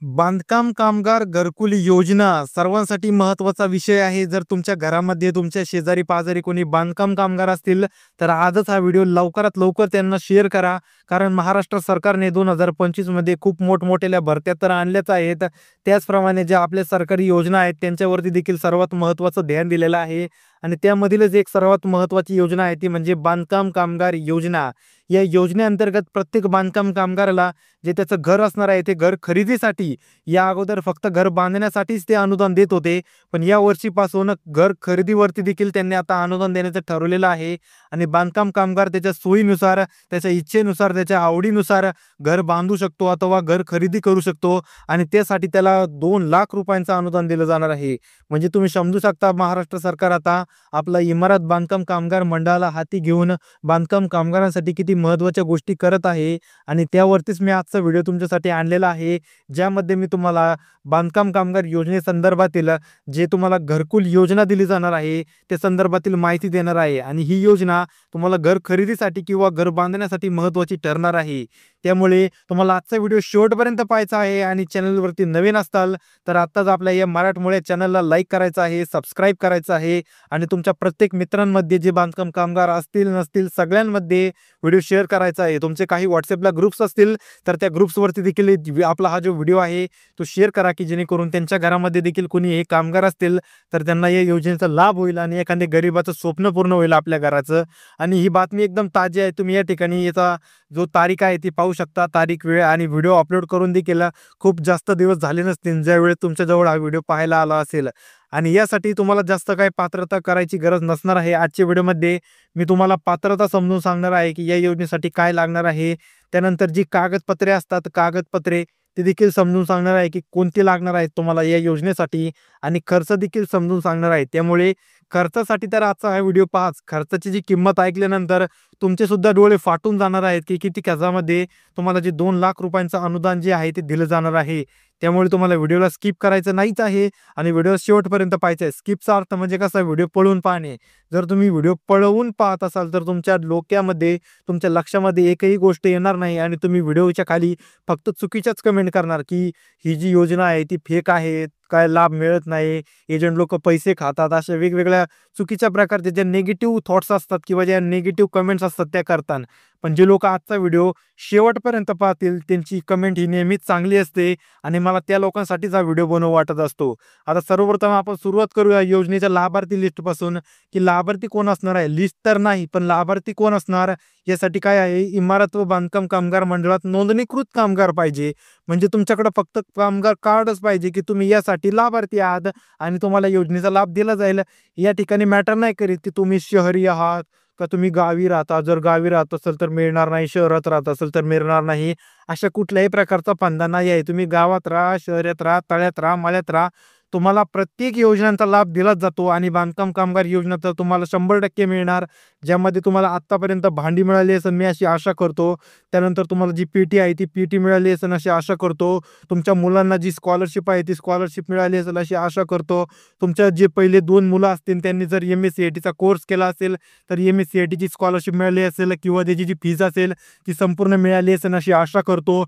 बांधकाम कामगार घरकुल योजना सर्वांसाठी महत्त्वाचा विषय आहे. जर तुमच्या घरामध्ये तुमच्या शेजारी-पाजारी कोणी बांधकाम कामगार असतील, तर आजच हा व्हिडिओ लवकरात लवकर त्यांना शेअर करा. कारण महाराष्ट्र सरकारने 2025 मध्ये खूप मोठमोठ्या भरत्या तर आणल्याच आहेत. त्याचप्रमाणे ज्या आपल्या सरकारी योजना आहेत, त्यांच्यावरती देखील सर्वात महत्त्वाचं ध्यान दिलेलं आहे. आणि त्यामधीलच एक सर्वात महत्त्वाची योजना आहे ती म्हणजे बांधकाम कामगार योजना. या योजनेअंतर्गत प्रत्येक बांधकाम कामगाराला जे त्याचं घर असणार आहे, ते घर खरेदीसाठी या अगोदर फक्त घर बांधण्यासाठीच ते अनुदान देत होते. पण या वर्षीपासून घर खरेदीवरती देखील त्यांनी आता अनुदान देण्याचं ठरवलेलं आहे. आणि बांधकाम कामगार त्याच्या सोयीनुसार, त्याच्या इच्छेनुसार, त्याच्या आवडीनुसार घर बांधू शकतो अथवा घर खरेदी करू शकतो. आणि त्यासाठी त्याला 2,00,000 रुपयांचं अनुदान दिलं जाणार आहे. म्हणजे तुम्ही समजू शकता, महाराष्ट्र सरकार आता आपला इमारत बांधकाम कामगार मंडळाला हाती घेऊन बांधकाम कामगारांसाठी किती महत्त्वाच्या गोष्टी करत आहे. आणि त्यावरतीच मी आजचा व्हिडिओ तुमच्यासाठी आणलेला आहे, ज्यामध्ये मी तुम्हाला बांधकाम कामगार योजनेसंदर्भातील जे तुम्हाला घरकुल योजना दिली जाणार आहे, त्या संदर्भातील माहिती देणार आहे. आणि ही योजना तुम्हाला घर खरेदीसाठी किंवा घर बांधण्यासाठी महत्त्वाची ठरणार आहे. त्यामुळे तुम्हाला आजचा व्हिडिओ शेवटपर्यंत पाहायचा आहे. आणि चॅनलवरती नवीन असताल तर आत्ताच आपल्या या मराठमोळ्या चॅनलला लाईक करायचं आहे, सबस्क्राईब करायचं आहे. आणि तुमच्या प्रत्येक मित्रांमध्ये जे बांधकाम कामगार असतील नसतील सगळ्यांमध्ये व्हिडिओ शेअर करायचा आहे. तुमचे काही व्हॉट्सअपला ग्रुप्स असतील तर त्या ग्रुप्सवरती देखील आपला हा जो व्हिडिओ आहे तो शेअर करा, की जेणेकरून त्यांच्या घरामध्ये देखील कोणी हे कामगार असतील तर त्यांना या योजनेचा लाभ होईल आणि एखाद्या गरीबाचं स्वप्न पूर्ण होईल आपल्या घराचं. आणि ही बातमी एकदम ताजी आहे. तुम्ही या ठिकाणी याचा जो तारीख आहे ती पाहू शकता. तारीख, वेळ आणि व्हिडिओ अपलोड करून देखील खूप जास्त दिवस झाले नसतील ज्यावेळेस तुमच्याजवळ हा व्हिडिओ पाहायला आला असेल. आणि यासाठी तुम्हाला जास्त काही पात्रता करायची गरज नसणार आहे. आजच्या व्हिडिओमध्ये मी तुम्हाला पात्रता समजून सांगणार आहे, की या योजनेसाठी काय लागणार आहे. त्यानंतर जी कागदपत्रे असतात, कागदपत्रे ते देखील समजून सांगणार आहे, की कोणती लागणार आहेत तुम्हाला या योजनेसाठी. आणि खर्च देखील समजून सांगणार आहे. त्यामुळे खर्चासाठी तर आजचा हा व्हिडिओ पाहाच. खर्चाची जी किंमत ऐकल्यानंतर तुमचे सुद्धा डोळे फाटून जाणार आहेत, की किती खर्चामध्ये तुम्हाला जे 2,00,000 रुपयांचं अनुदान जे आहे ते दिलं जाणार आहे. त्यामुळे तुम्हाला व्हिडिओला स्किप करायचं नाहीच आहे आणि व्हिडिओ शेवटपर्यंत पाहायचा आहे. स्किपचा अर्थ म्हणजे कसा, व्हिडिओ पळवून पाहणे. जर तुम्ही व्हिडिओ पळवून पाहत असाल तर तुमच्या डोक्यामध्ये, तुमच्या लक्षामध्ये एकही गोष्ट येणार नाही आणि तुम्ही व्हिडिओच्या खाली फक्त चुकीच्याच कमेंट करणार, की ही जी योजना आहे ती फेक आहे, काय लाभ मिळत नाही, एजंट लोक पैसे खातात, अशा वेगवेगळ्या चुकीच्या प्रकारचे जे निगेटिव्ह थॉट्स असतात किंवा ज्या निगेटिव्ह कमेंट्स असतात त्या करतात. पण जे लोक आजचा व्हिडिओ शेवटपर्यंत पाहतील त्यांची कमेंट ही नेहमीच चांगली असते आणि मला त्या लोकांसाठीच हा व्हिडिओ बनवू वाटत असतो. आता सर्वप्रथम आपण सुरुवात करूया योजनेच्या लाभार्थी लिस्टपासून, की लाभार्थी कोण असणार आहे. लिस्ट तर नाही, पण लाभार्थी कोण असणार यासाठी काय आहे, इमारत व बांधकाम कामगार मंडळात नोंदणीकृत कामगार पाहिजे. म्हणजे तुमच्याकडे फक्त कामगार कार्डच पाहिजे, की तुम्ही यासाठी लाभार्थी आहात आणि तुम्हाला योजनेचा लाभ दिला जाईल. या ठिकाणी मॅटर नाही करीत, की तुम्ही शहरी आहात का तुम्ही गावी राहता. जर गावी राहत असेल तर मिळणार नाही, शहरात राहत असेल तर मिळणार नाही. अशा कुठल्याही प्रकारचा फंदा नाही आहे. तुम्ही गावात राहा, शहरात राहा, तळ्यात राहा, मळ्यात राहा, तुम्हाला प्रत्येक योजनांचा लाभ दिलाच जातो. आणि बांधकाम कामगार योजना तर तुम्हाला 100% मिळणार, ज्यामध्ये तुम्हाला आत्तापर्यंत भांडी मिळाली असेल मी अशी आशा करतो. त्यानंतर तुम्हाला जी पीटी आहे ती पीटी मिळाली असेल अशी आशा करतो. तुमच्या मुलांना जी स्कॉलरशिप आहे ती स्कॉलरशिप मिळाली असेल अशी आशा करतो. तुमच्या जे पहिले 2 मुलं असतील त्यांनी जर MSCITचा कोर्स केला असेल तर MSCITची स्कॉलरशिप मिळाली असेल किंवा त्याची जी फीज असेल ती संपूर्ण मिळाली असेल अशी आशा करतो.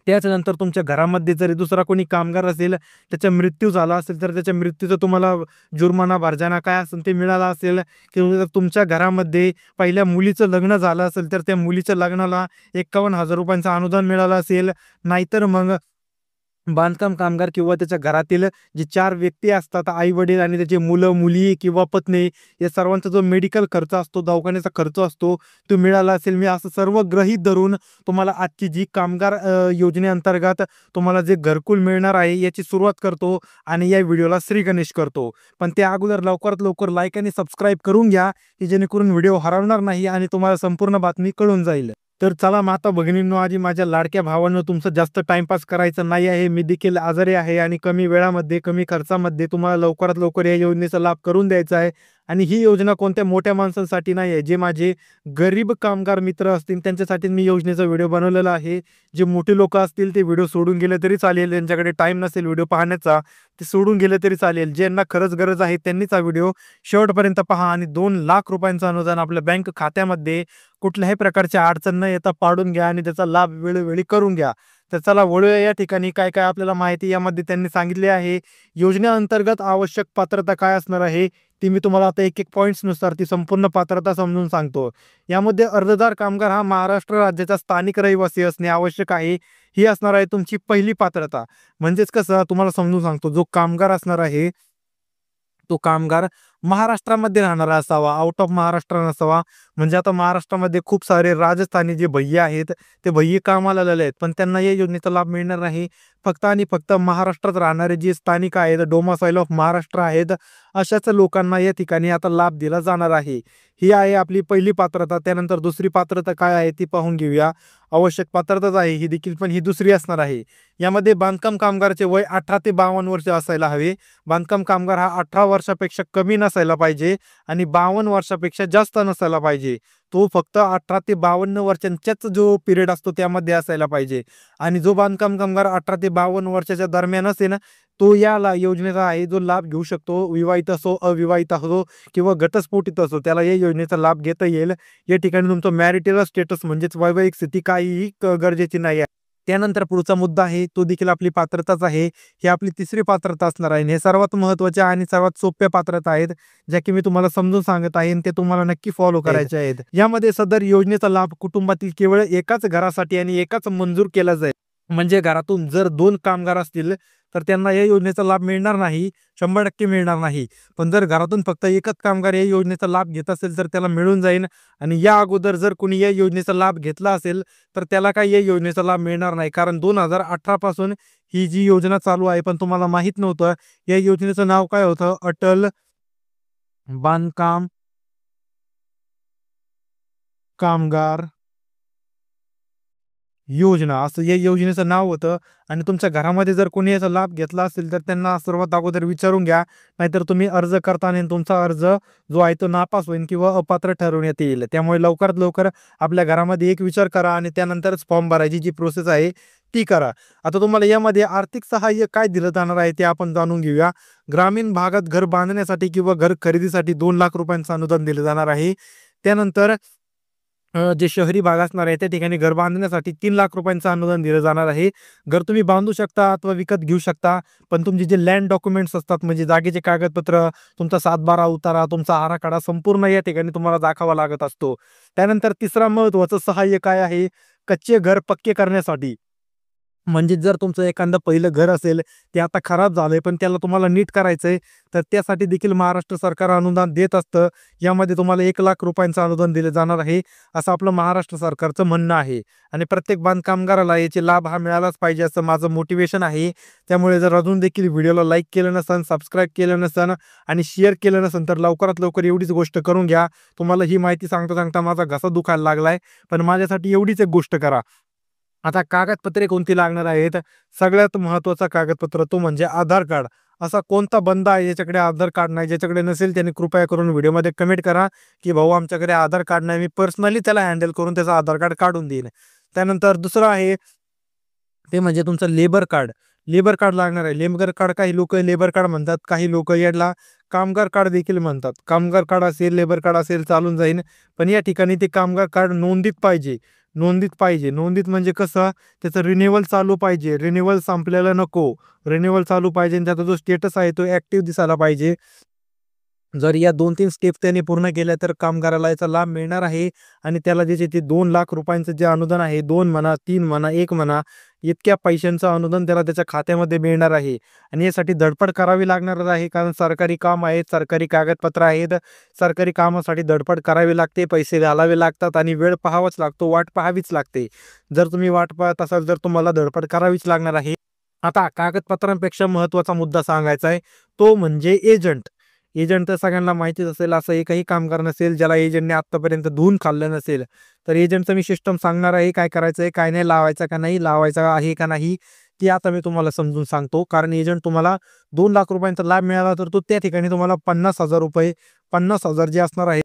त्याच्यानंतर तुमच्या घरामध्ये जरी दुसरा कोणी कामगार असेल, त्याचा मृत्यू झाला असेल तर त्याच्या मृत्यूचं तुम्हाला जुर्माना, भरजाना काय असेल ते मिळाला असेल. किंवा जर तुमच्या घरामध्ये पहिल्या मुलीचं लग्न झालं असेल तर त्या मुलीच्या लग्नाला 51,000 रुपयांचं अनुदान मिळालं असेल. नाहीतर मग बांधकाम कामगार किंवा त्याच्या घरातील जे 4 व्यक्ती असतात, आई-वडील आणि त्याचे मुलं, मुली किंवा पत्नी, या सर्वांचा जो मेडिकल खर्च असतो, दवाखान्याचा खर्च असतो, तो मिळाला असेल. मी असं सर्व गृहीत धरून तुम्हाला आजची जी कामगार योजनेअंतर्गत तुम्हाला जे घरकुल मिळणार आहे याची सुरुवात करतो आणि या व्हिडिओला श्रीगणेश करतो. पण त्या अगोदर लवकरात लवकर लाईक आणि सबस्क्राईब करून घ्या, की जेणेकरून व्हिडिओ हरवणार नाही आणि तुम्हाला संपूर्ण बातमी कळून जाईल. तर चला माता भगिनींनो, आधी माझ्या लाडक्या भावांनो, तुमचं जास्त टाइमपास करायचं नाही आहे. मी देखील आजारी आहे आणि कमी वेळामध्ये, कमी खर्चामध्ये तुम्हाला लवकरात लवकर या योजनेचा लाभ करून द्यायचा आहे. आणि ही योजना कोणत्या मोठ्या माणसांसाठी नाही आहे. जे माझे गरीब कामगार मित्र असतील त्यांच्यासाठी मी योजनेचा व्हिडिओ बनवलेला आहे. जे मोठे लोक असतील ते व्हिडिओ सोडून गेले तरी चालेल, ज्यांच्याकडे टाइम नसेल व्हिडिओ पाहण्याचा ते सोडून गेले तरी चालेल. ज्यांना खरंच गरज आहे त्यांनीच हा व्हिडिओ शेवटपर्यंत पहा आणि 2,00,000 रुपयांचं अनुदान आपल्या बँक खात्यामध्ये कुठल्याही प्रकारची अडचण न येता पाडून घ्या आणि त्याचा लाभ वेळोवेळी करून घ्या. तर चला वळूया या ठिकाणी काय काय आपल्याला माहिती यामध्ये त्यांनी सांगितले आहे. योजनेअंतर्गत आवश्यक पात्रता काय असणार आहे ती मी तुम्हाला आता एक एक पॉईंट्स नुसार ती संपूर्ण पात्रता समजून सांगतो. यामध्ये अर्जदार कामगार हा महाराष्ट्र राज्याचा स्थानिक रहिवासी असणे आवश्यक आहे. ही असणार आहे तुमची पहिली पात्रता. म्हणजेच कसं तुम्हाला समजून सांगतो, जो कामगार असणार आहे तो कामगार महाराष्ट्रामध्ये राहणारा असावा, आउट ऑफ महाराष्ट्र नसावा. म्हणजे आता महाराष्ट्रामध्ये खूप सारे राजस्थानी जे भैया आहेत ते भैये कामाला आलेले आहेत, पण त्यांना या योजनेचा लाभ मिळणार नाही. फक्त आणि फक्त महाराष्ट्रात राहणारे जे स्थानिक आहेत, डोमासाईल ऑफ महाराष्ट्र आहेत, अशाच लोकांना या ठिकाणी आता लाभ दिला जाणार आहे. ही आहे आपली पहिली पात्रता. त्यानंतर दुसरी पात्रता काय आहे ती पाहून घेऊया. आवश्यक पात्रताच आहे ही देखील, पण ही दुसरी असणार आहे. यामध्ये बांधकाम कामगाराचे वय 18 ते 52 वर्ष असायला हवे. बांधकाम कामगार हा 18 वर्षापेक्षा कमी नसायला पाहिजे आणि 52 वर्षापेक्षा जास्त नसायला पाहिजे. तो फक्त 18 ते 52 वर्षांच्याच जो पिरियड असतो त्यामध्ये असायला पाहिजे. आणि जो बांधकाम कामगार 18 ते 52 वर्षाच्या दरम्यान असेल ना, तो या योजनेचा आहे जो लाभ घेऊ शकतो. विवाहित असो, अविवाहित असो किंवा घटस्फोटित असो, त्याला या योजनेचा लाभ घेता येईल. या ठिकाणी तुमचं मॅरिटल स्टेटस म्हणजेच वैवाहिक स्थिती काहीही गरजेची नाही आहे. त्यानंतर पुढचा मुद्दा आहे तो देखील आपली पात्रताच आहे. ही आपली तिसरी पात्रता असणार आहे. हे सर्वात महत्त्वाच्या आणि सर्वात सोप्या पात्रता आहेत, ज्या की मी तुम्हाला समजून सांगत आहे आणि ते तुम्हाला नक्की फॉलो करायचे आहेत. यामध्ये सदर योजनेचा लाभ कुटुंबातील केवळ एकाच घरासाठी आणि एकाच मंजूर केला जाईल. म्हणजे घरातून जर 2 कामगार असतील तर त्यांना या योजनेचा लाभ मिळणार नाही, 100% मिळणार नाही. पण जर घरातून फक्त एकच कामगार या योजनेचा लाभ घेत असेल तर त्याला मिळून जाईल. आणि या अगोदर जर कोणी या योजनेचा लाभ घेतला असेल तर त्याला काही या योजनेचा लाभ मिळणार नाही. कारण 2018 पासून ही जी योजना चालू आहे, पण तुम्हाला माहित नव्हतं. या योजनेचं नाव काय होतं? अटल बांधकाम कामगार योजना असं या योजनेचं नाव होतं. आणि तुमच्या घरामध्ये जर कोणी याचा लाभ घेतला असेल तर त्यांना सर्वात अगोदर विचारून घ्या. नाहीतर तुम्ही अर्ज करताना तुमचा अर्ज जो आहे तो नापास होईल किंवा अपात्र ठरवण्यात येईल. त्यामुळे लवकरात लवकर आपल्या घरामध्ये एक विचार करा आणि त्यानंतरच फॉर्म भरायची जी प्रोसेस आहे ती करा. आता तुम्हाला यामध्ये आर्थिक सहाय्य काय दिलं जाणार आहे ते आपण जाणून घेऊया. ग्रामीण भागात घर बांधण्यासाठी किंवा घर खरेदीसाठी 2 लाख रुपयांचं अनुदान दिलं जाणार आहे. त्यानंतर जे शहरी भाग असणार आहे त्या ठिकाणी घर बांधण्यासाठी 3 लाख रुपयांचं अनुदान दिलं जाणार आहे. घर तुम्ही बांधू शकता अथवा विकत घेऊ शकता. पण तुमचे जे लँड डॉक्युमेंट्स असतात म्हणजे जागेचे कागदपत्र, तुमचा 7/12 उतारा, तुमचा आराखडा संपूर्ण या ठिकाणी तुम्हाला दाखवावा लागत असतो. त्यानंतर तिसरा महत्त्वाचं सहाय्य काय आहे? कच्चे घर पक्के करण्यासाठी. म्हणजे जर तुमचं एखादं पहिलं घर असेल, ते आता खराब झालंय, पण त्याला तुम्हाला नीट करायचंय, तर त्यासाठी देखील महाराष्ट्र सरकार अनुदान देत असतं. यामध्ये तुम्हाला 1 लाख रुपयांचं अनुदान दिलं जाणार आहे, असं आपलं महाराष्ट्र सरकारचं म्हणणं आहे. आणि प्रत्येक बांधकामगाराला याचे लाभ हा मिळालाच पाहिजे असं माझं मोटिवेशन आहे. त्यामुळे जर अजून देखील व्हिडिओला लाईक केलं नसेल, सबस्क्राईब केलं नसेल आणि शेअर केलं नसेल, तर लवकरात लवकर एवढीच गोष्ट करून घ्या. तुम्हाला ही माहिती सांगता सांगता माझा घसा दुखायला लागलाय, पण माझ्यासाठी एवढीच एक गोष्ट करा. आता कागदपत्रे कोणती लागणार आहेत? सगळ्यात महत्त्वाचा कागदपत्र तो म्हणजे आधार कार्ड. असा कोणता बंदा आहे ज्याच्याकडे आधार कार्ड नाही? ज्याच्याकडे नसेल त्याने कृपया करून व्हिडिओमध्ये कमेंट करा, की भाऊ आमच्याकडे आधार कार्ड नाही. मी पर्सनली त्याला हँडल करून त्याचं आधार कार्ड काढून देईन. त्यानंतर दुसरं आहे ते म्हणजे तुमचं लेबर कार्ड. लेबर कार्ड लागणार आहे. लेबर कार्ड काही लोक लेबर कार्ड म्हणतात, काही लोक याला कामगार कार्ड देखील म्हणतात. कामगार कार्ड असेल, लेबर कार्ड असेल चालून जाईल. पण या ठिकाणी ते कामगार कार्ड नोंदीत पाहिजे. नोंदीत पाहिजे. नोंदीत म्हणजे कसं? त्याचं रिन्युअल चालू पाहिजे. रिन्युअल संपलेला नको. रिन्युअल चालू पाहिजे आणि त्याचा जो स्टेटस आहे तो ॲक्टिव्ह दिसायला पाहिजे. जर या 2-3 स्टेप त्यांनी पूर्ण केल्या तर कामगाराला याचा लाभ मिळणार आहे. आणि त्याला जे ते 2 लाख रुपयांचं जे अनुदान आहे, 2 म्हणा, 3 म्हणा, 1 म्हणा, इतक्या पैशांचं अनुदान त्याला त्याच्या खात्यामध्ये मिळणार आहे. आणि यासाठी धडपड करावी लागणार आहे, कारण सरकारी काम आहेत, सरकारी कागदपत्र आहेत. सरकारी कामासाठी धडपड करावी लागते, पैसे घालावे लागतात आणि वेळ पाहावाच लागतो, वाट पाहावीच लागते. जर तुम्ही वाट पाहत असाल तर तुम्हाला धडपड करावीच लागणार आहे. आता कागदपत्रांपेक्षा महत्त्वाचा मुद्दा सांगायचा आहे, तो म्हणजे एजंट. एजंट तर सगळ्यांना माहितीच असेल. असं एकही कामगार नसेल ज्याला एजंटने आत्तापर्यंत धुवून खाल्लं नसेल. तर एजंटचं मी सिस्टम सांगणार आहे, काय करायचं आहे, काय नाही, लावायचा का नाही, लावायचा आहे का नाही, ते आता मी तुम्हाला समजून सांगतो. कारण एजंट तुम्हाला 2 लाख रुपयांचा लाभ मिळाला तर तो त्या ठिकाणी तुम्हाला 50,000 रुपये, 50,000 जे असणार आहे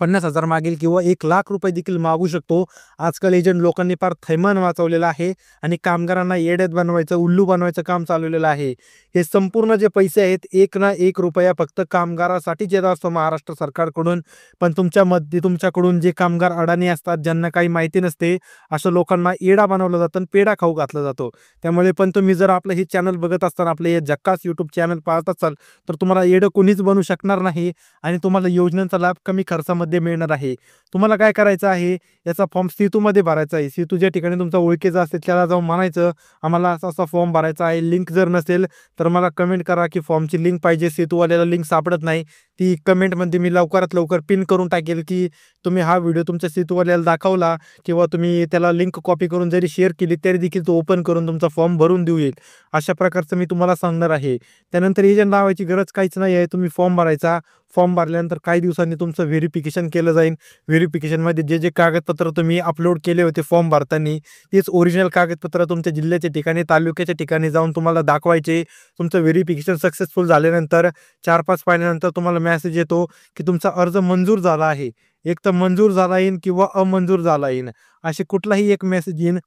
50,000 मागेल किंवा 1,00,000 देखील मागू शकतो. आजकाल एजंट लोकांनी फार थैमान वाचवलेलं आहे आणि कामगारांना येड्यात बनवायचं, उल्लू बनवायचं काम चालवलेलं आहे. हे संपूर्ण जे पैसे आहेत, एक ना एक रुपया फक्त कामगारासाठीच येत असतो महाराष्ट्र सरकारकडून. पण तुमच्यामध्ये तुमच्याकडून जे कामगार अडाणी असतात, ज्यांना काही माहिती नसते, अशा लोकांना येडा बनवलं जातं आणि पेढा खाऊ घातला जातो. त्यामुळे पण तुम्ही जर आपलं हे चॅनल बघत असताना, आपलं हे झक्कास यूट्यूब चॅनल पाहत असाल, तर तुम्हाला येडं कोणीच बनवू शकणार नाही आणि तुम्हाला योजनांचा लाभ कमी खर्चामध्ये मिळणार आहे. तुम्हाला काय करायचं आहे, याचा फॉर्म सेतूमध्ये भरायचा आहे. सेतू ज्या ठिकाणी तुमचा ओळखीचा असेल त्याला जाऊन म्हणायचं, आम्हाला असा-असा फॉर्म भरायचा आहे. लिंक जर नसेल तर मला कमेंट करा की फॉर्मची लिंक पाहिजे. सेतूवाल्याला लिंक सापडत नाही. ती कमेंटमध्ये मी लवकरात लवकर पिन करून टाकेल की तुम्ही हा व्हिडिओ तुमच्या सेतूवाल्याला दाखवला किंवा तुम्ही त्याला लिंक कॉपी करून जरी शेअर केली तरी देखील तो ओपन करून तुमचा फॉर्म भरून देऊ येईल. अशा प्रकारचं मी तुम्हाला सांगणार आहे. त्यानंतर एजंट लावायची गरज काहीच नाही आहे. तुम्ही फॉर्म भरायचा. फॉर्म भरल्यानंतर काही दिवसांनी तुमचं व्हेरिफिकेशन केलं जाईल. व्हेरिफिकेशनमध्ये जे कागदपत्र तुम्ही अपलोड केले होते फॉर्म भरताना, तेच ओरिजिनल कागदपत्र तुमच्या जिल्ह्याच्या ठिकाणी, तालुक्याच्या ठिकाणी जाऊन तुम्हाला दाखवायचे. तुमचं व्हेरिफिकेशन सक्सेसफुल झाल्यानंतर 4-5 महिन्यानंतर तुम्हाला मेसेज येतो की तुमचा अर्ज मंजूर झाला आहे. एक तर मंजूर झाला येईन किंवा अमंजूर झाला येईन. असे कुठलाही एक मेसेज येईन.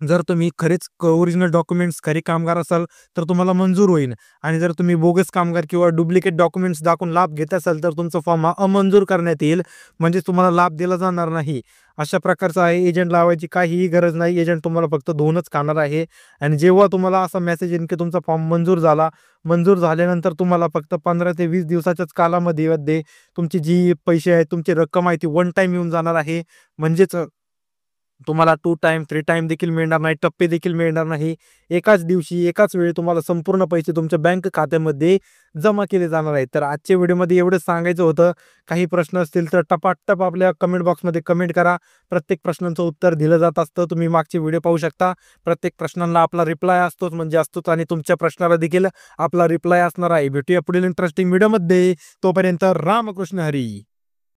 जर तुम्ही खरेच ओरिजिनल डॉक्युमेंट्स खरे कामगार असाल तर तुम्हाला मंजूर होईल आणि जर तुम्ही बोगस कामगार किंवा डुप्लिकेट डॉक्युमेंट्स दाखवून लाभ घेत असाल तर तुमचा फॉर्म हा अमंजूर करण्यात येईल. म्हणजे तुम्हाला लाभ दिला जाणार नाही. अशा प्रकारचं आहे. एजंट लावायची काहीही गरज नाही. एजंट तुम्हाला फक्त धुवूनच खाणार आहे आणि जेव्हा तुम्हाला असा मेसेज येईल की तुमचा फॉर्म मंजूर झाला, मंजूर झाल्यानंतर तुम्हाला फक्त 15 ते 20 दिवसाच्याच कालावधीमध्ये तुमची जी पैसे आहेत, तुमची रक्कम आहे ती वन टाईम येऊन जाणार आहे. म्हणजेच तुम्हाला 2 टाईम, 3 टाईम देखील मिळणार नाही, टप्पे देखील मिळणार नाही. एकाच दिवशी, एकाच वेळी तुम्हाला संपूर्ण पैसे तुमच्या बँक खात्यामध्ये जमा केले जाणार आहेत. तर आजच्या व्हिडिओमध्ये एवढंच सांगायचं होतं. काही प्रश्न असतील तर टपाटप आपल्या कमेंट बॉक्समध्ये कमेंट करा. प्रत्येक प्रश्नांचं उत्तर दिलं जात असतं. तुम्ही मागचे व्हिडिओ पाहू शकता. प्रत्येक प्रश्नांना आपला रिप्लाय असतोच म्हणजे असतोच आणि तुमच्या प्रश्नाला देखील आपला रिप्लाय असणार आहे. भेटूया पुढील इंटरेस्टिंग व्हिडिओमध्ये. तोपर्यंत रामकृष्ण हरी.